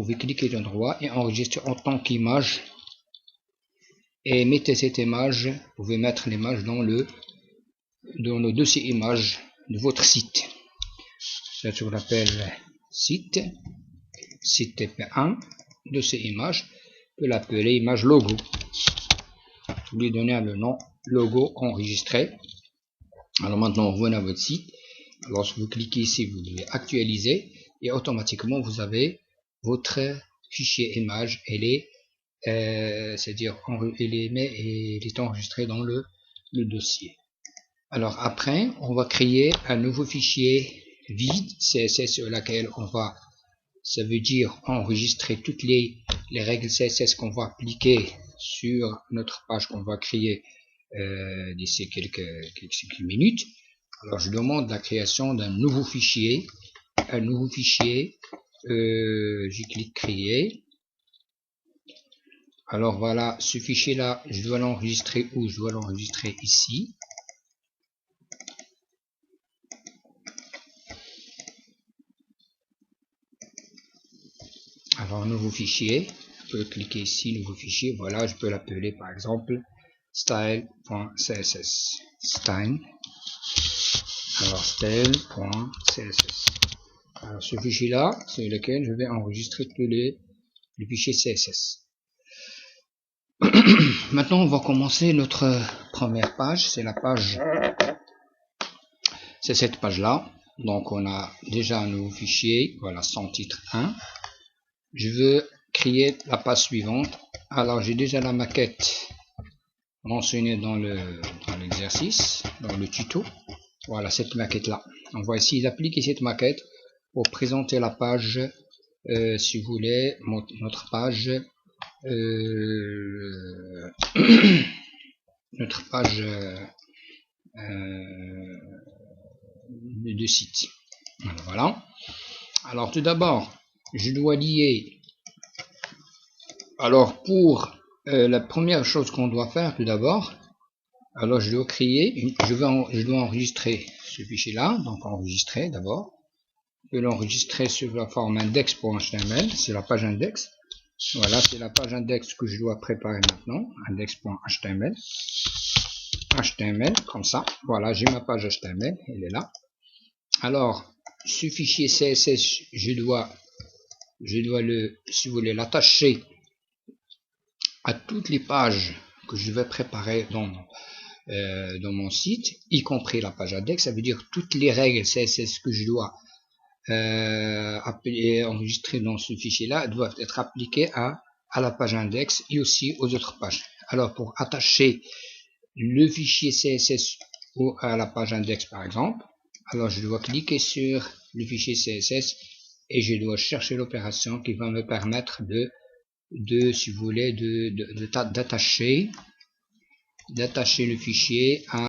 pouvez cliquer de droit et enregistrer en tant qu'image. Et mettez cette image, vous pouvez mettre l'image dans le dossier image de votre site. Ça se appelle site TP1, dossier image, vous pouvez l'appeler image logo. Vous lui donnez le nom logo enregistré. Alors maintenant, revenez à votre site. Lorsque vous cliquez ici, vous devez actualiser et automatiquement vous avez votre fichier image. C'est-à-dire il est enregistré dans le dossier. Alors après, on va créer un nouveau fichier vide CSS sur lequel on va, ça veut dire enregistrer toutes les règles CSS qu'on va appliquer sur notre page qu'on va créer d'ici quelques minutes. Alors je demande la création d'un nouveau fichier, je clique créer. Alors voilà, ce fichier là, je dois l'enregistrer où? Je dois l'enregistrer ici. Alors nouveau fichier, je peux cliquer ici, nouveau fichier, voilà, je peux l'appeler par exemple style.css. Style. Alors style.css. Alors ce fichier là, c'est lequel je vais enregistrer tous les fichiers CSS. Maintenant on va commencer notre première page, c'est la page, c'est cette page là. Donc on a déjà un nouveau fichier, voilà, sans titre 1. Je veux créer la page suivante. Alors j'ai déjà la maquette mentionnée dans l'exercice, dans le tuto. Voilà cette maquette là. On va essayer d'appliquer cette maquette pour présenter la page, si vous voulez, notre page, notre page de site. Voilà. Alors tout d'abord, je dois lier. Alors pour la première chose qu'on doit faire tout d'abord, alors je dois créer, je dois enregistrer ce fichier là, donc enregistrer d'abord. Je vais l'enregistrer sur la forme index.html, c'est la page index. Voilà, c'est la page index que je dois préparer maintenant, index.html. HTML, comme ça. Voilà, j'ai ma page HTML, elle est là. Alors, ce fichier CSS, je dois si vous voulez, l'attacher à toutes les pages que je vais préparer dans mon site, y compris la page index. Ça veut dire toutes les règles CSS que je dois enregistrer dans ce fichier là doivent être appliquées à la page index et aussi aux autres pages. Alors pour attacher le fichier CSS à la page index par exemple, alors je dois cliquer sur le fichier CSS et je dois chercher l'opération qui va me permettre si vous voulez, d'attacher le fichier à